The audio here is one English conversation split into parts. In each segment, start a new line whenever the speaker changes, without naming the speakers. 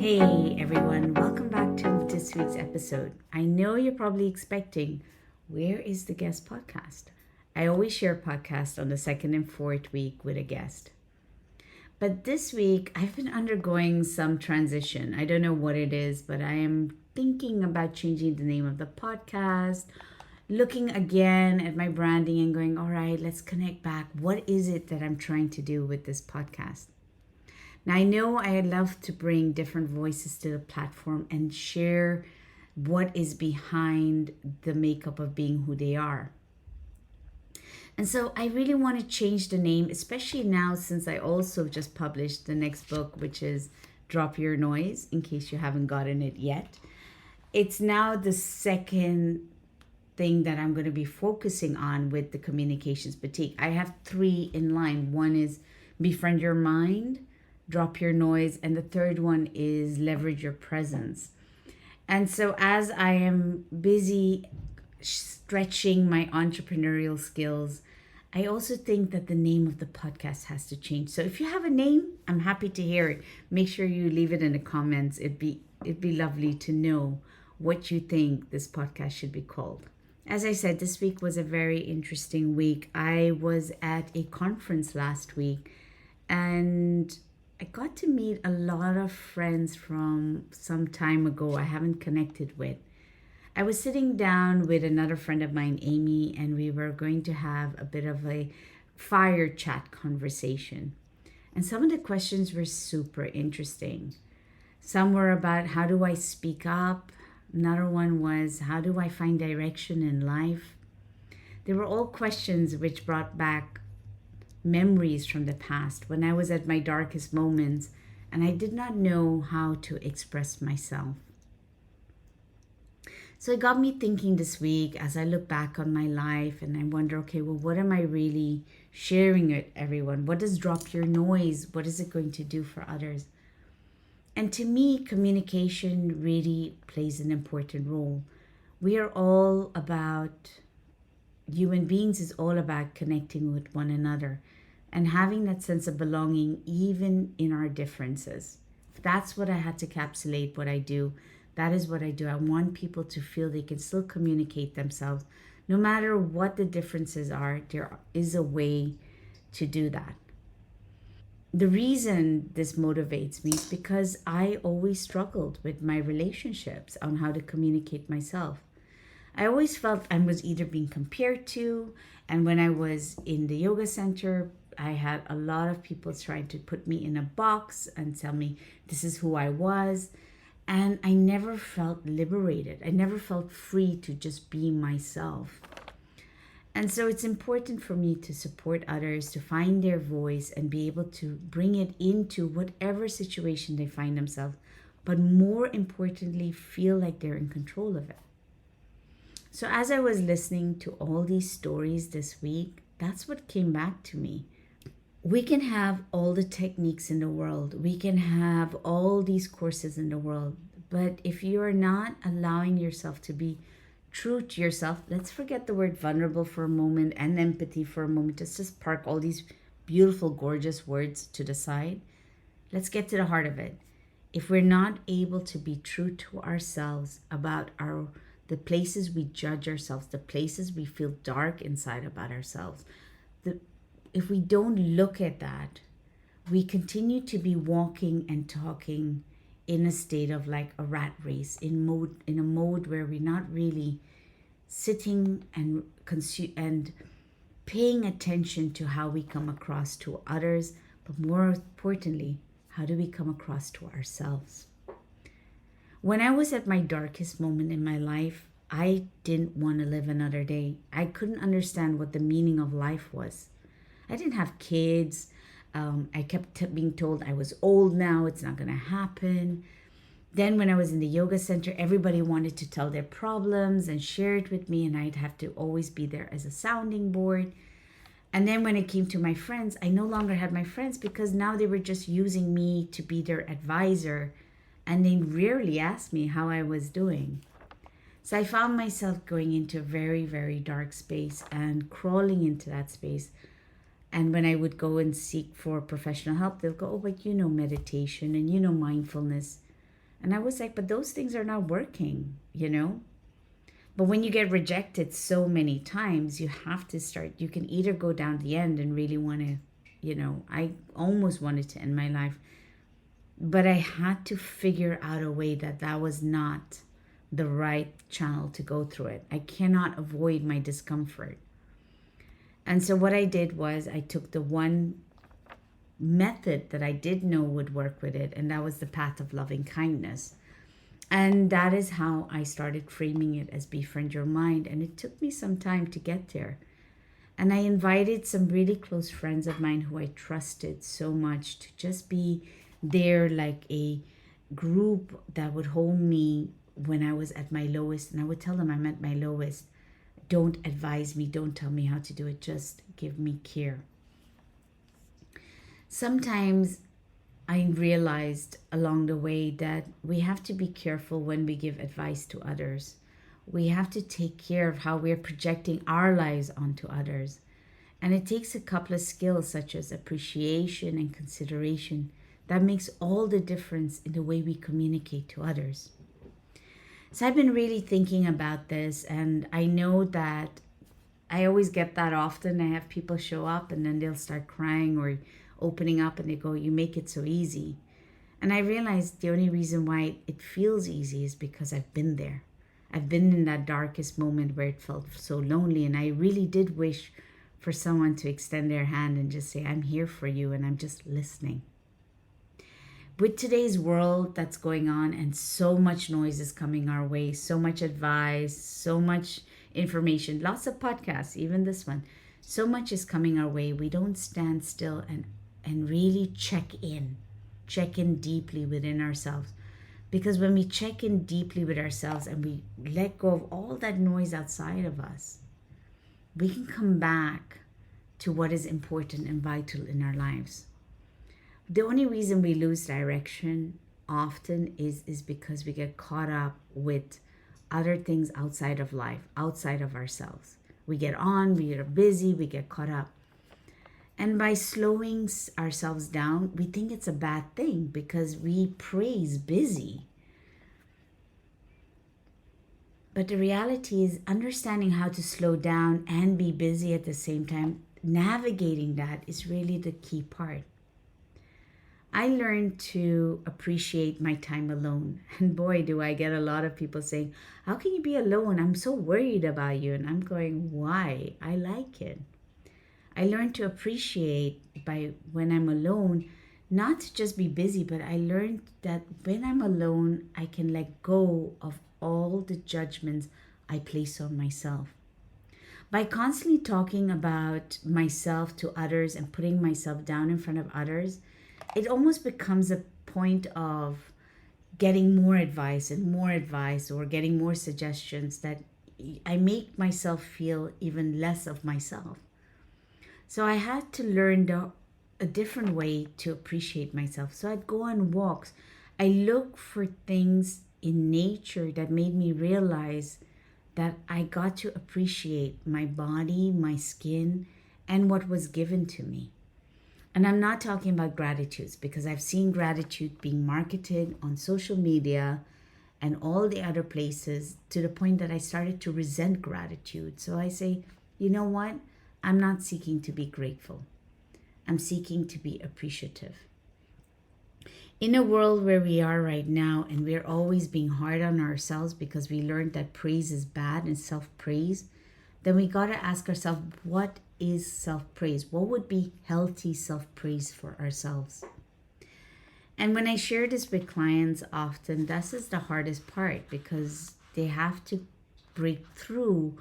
Hey everyone, welcome back to this week's episode. I know you're probably expecting, where is the guest podcast? I always share a podcast on the second and fourth week with a guest. But this week, I've been undergoing some transition. I don't know what it is, but I am thinking about changing the name of the podcast, looking again at my branding and going, all right, let's connect back. What is it that I'm trying to do with this podcast? Now, I know I love to bring different voices to the platform and share what is behind the makeup of being who they are. And so I really want to change the name, especially now since I also just published the next book, which is Drop Your Noise, in case you haven't gotten it yet. It's now the second thing that I'm going to be focusing on with the communications boutique. I have three in line. One is Befriend Your Mind, Drop Your Noise, and the third one is Leverage Your Presence. And so as I am busy stretching my entrepreneurial skills, I also think that the name of the podcast has to change. So if you have a name, I'm happy to hear it. Make sure you leave it in the comments. It'd be lovely to know what you think this podcast should be called. As I said, this week was a very interesting week. I was at a conference last week and I got to meet a lot of friends from some time ago I haven't connected with. I was sitting down with another friend of mine, Amy, and we were going to have a bit of a fire chat conversation. And some of the questions were super interesting. Some were about how do I speak up? Another one was how do I find direction in life? They were all questions which brought back memories from the past when I was at my darkest moments and I did not know how to express myself. So it got me thinking this week as I look back on my life and I wonder, okay, well, what am I really sharing with everyone? What does Drop Your Noise? What is it going to do for others? And to me, communication really plays an important role. We are all about, human beings is all about connecting with one another and having that sense of belonging even in our differences. That's what I had to encapsulate what I do. That is what I do. I want people to feel they can still communicate themselves. No matter what the differences are, there is a way to do that. The reason this motivates me is because I always struggled with my relationships on how to communicate myself. I always felt I was either being compared to, and when I was in the yoga center, I had a lot of people trying to put me in a box and tell me this is who I was. And I never felt liberated. I never felt free to just be myself. And so it's important for me to support others, to find their voice and be able to bring it into whatever situation they find themselves, but more importantly, feel like they're in control of it. So as I was listening to all these stories this week, that's what came back to me. We can have all the techniques in the world. We can have all these courses in the world. But if you are not allowing yourself to be true to yourself, let's forget the word vulnerable for a moment and empathy for a moment. Let's just park all these beautiful, gorgeous words to the side. Let's get to the heart of it. If we're not able to be true to ourselves about the places we judge ourselves, the places we feel dark inside about ourselves, if we don't look at that, we continue to be walking and talking in a state of like a rat race, in a mode where we're not really sitting and paying attention to how we come across to others, but more importantly, how do we come across to ourselves? When I was at my darkest moment in my life, I didn't want to live another day. I couldn't understand what the meaning of life was. I didn't have kids. I kept being told I was old now. It's not going to happen. Then when I was in the yoga center, everybody wanted to tell their problems and share it with me. And I'd have to always be there as a sounding board. And then when it came to my friends, I no longer had my friends because now they were just using me to be their advisor. And they rarely asked me how I was doing. So I found myself going into a very, very dark space and crawling into that space. And when I would go and seek for professional help, they'll go, oh, but you know meditation and you know mindfulness. And I was like, but those things are not working. But when you get rejected so many times, you have to start. You can either go down the end and really want to, I almost wanted to end my life, but I had to figure out a way that was not the right channel to go through it. I cannot avoid my discomfort. And so what I did was I took the one method that I did know would work with it, and that was the path of loving kindness. And that is how I started framing it as Befriend Your Mind. And it took me some time to get there. And I invited some really close friends of mine who I trusted so much to just be there, like a group that would hold me when I was at my lowest. And I would tell them I'm at my lowest. Don't advise me. Don't tell me how to do it. Just give me care. Sometimes I realized along the way that we have to be careful when we give advice to others. We have to take care of how we're projecting our lives onto others. And it takes a couple of skills such as appreciation and consideration that makes all the difference in the way we communicate to others. So I've been really thinking about this, and I know that I always get that often. I have people show up and then they'll start crying or opening up and they go, "You make it so easy." And I realized the only reason why it feels easy is because I've been there. I've been in that darkest moment where it felt so lonely, and I really did wish for someone to extend their hand and just say, "I'm here for you and I'm just listening." With today's world that's going on and so much noise is coming our way, so much advice, so much information, lots of podcasts, even this one, so much is coming our way. We don't stand still and really check in deeply within ourselves. Because when we check in deeply with ourselves and we let go of all that noise outside of us, we can come back to what is important and vital in our lives. The only reason we lose direction often is because we get caught up with other things outside of life, outside of ourselves. We get on, we are busy, we get caught up. And by slowing ourselves down, we think it's a bad thing because we praise busy. But the reality is understanding how to slow down and be busy at the same time, navigating that is really the key part. I learned to appreciate my time alone. And boy, do I get a lot of people saying, "How can you be alone? I'm so worried about you." And I'm going, why? I like it. I learned to appreciate by when I'm alone, not to just be busy, but I learned that when I'm alone, I can let go of all the judgments I place on myself. By constantly talking about myself to others and putting myself down in front of others, it almost becomes a point of getting more advice and more advice or getting more suggestions that I make myself feel even less of myself. So I had to learn a different way to appreciate myself. So I'd go on walks. I look for things in nature that made me realize that I got to appreciate my body, my skin, and what was given to me. And I'm not talking about gratitudes because I've seen gratitude being marketed on social media and all the other places to the point that I started to resent gratitude. So I say, you know what? I'm not seeking to be grateful. I'm seeking to be appreciative. In a world where we are right now and we're always being hard on ourselves because we learned that praise is bad and self-praise, then we got to ask ourselves, what is self-praise? What would be healthy self-praise for ourselves? And when I share this with clients often, this is the hardest part because they have to break through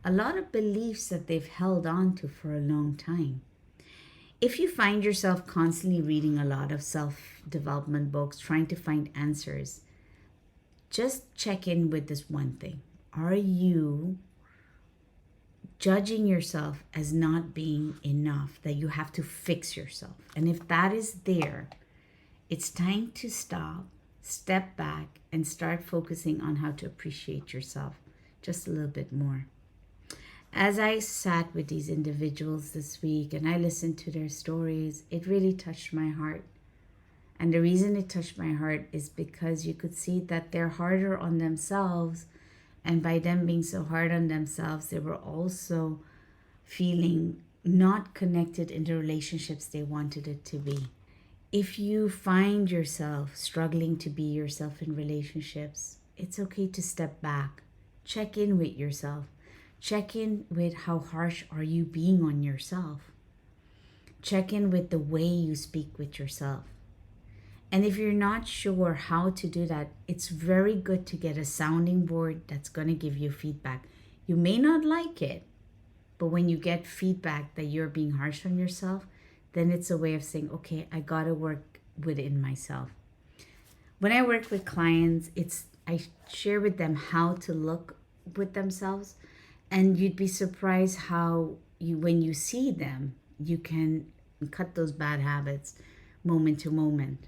a lot of beliefs that they've held on to for a long time. If you find yourself constantly reading a lot of self-development books, trying to find answers, just check in with this one thing. Are you judging yourself as not being enough, that you have to fix yourself? And if that is there, it's time to stop, step back, and start focusing on how to appreciate yourself just a little bit more. As I sat with these individuals this week and I listened to their stories, it really touched my heart. And the reason it touched my heart is because you could see that they're harder on themselves. And by them being so hard on themselves, they were also feeling not connected in the relationships they wanted it to be. If you find yourself struggling to be yourself in relationships, it's okay to step back. Check in with yourself. Check in with how harsh are you being on yourself. Check in with the way you speak with yourself. And if you're not sure how to do that, it's very good to get a sounding board that's going to give you feedback. You may not like it, but when you get feedback that you're being harsh on yourself, then it's a way of saying, okay, I got to work within myself. When I work with clients, I share with them how to look with themselves, and you'd be surprised how when you see them, you can cut those bad habits moment to moment.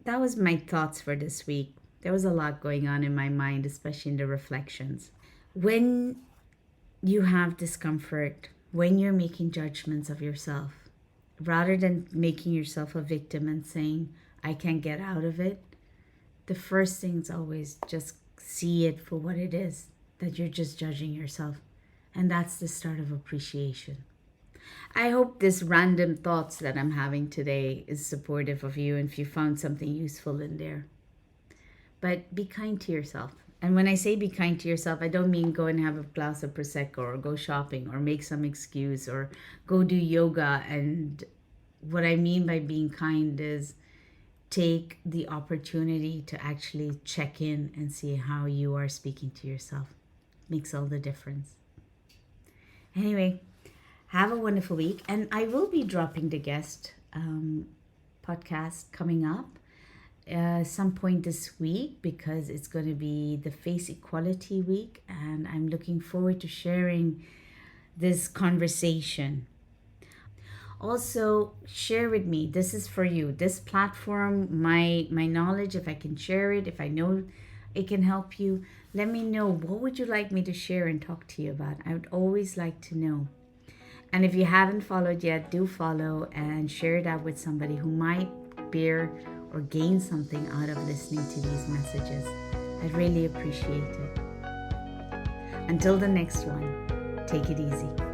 That was my thoughts for this week. There was a lot going on in my mind, especially in the reflections. When you have discomfort, when you're making judgments of yourself, rather than making yourself a victim and saying, I can't get out of it, the first thing is always just see it for what it is, that you're just judging yourself. And that's the start of appreciation. I hope this random thoughts that I'm having today is supportive of you and if you found something useful in there. But be kind to yourself. And when I say be kind to yourself, I don't mean go and have a glass of Prosecco or go shopping or make some excuse or go do yoga. And what I mean by being kind is take the opportunity to actually check in and see how you are speaking to yourself. Makes all the difference. Anyway, have a wonderful week. And I will be dropping the guest podcast coming up some point this week because it's going to be the Face Equality Week. And I'm looking forward to sharing this conversation. Also, share with me. This is for you. This platform, my knowledge, if I can share it, if I know it can help you, let me know. What would you like me to share and talk to you about? I would always like to know. And if you haven't followed yet, do follow and share that with somebody who might bear or gain something out of listening to these messages. I'd really appreciate it. Until the next one, take it easy.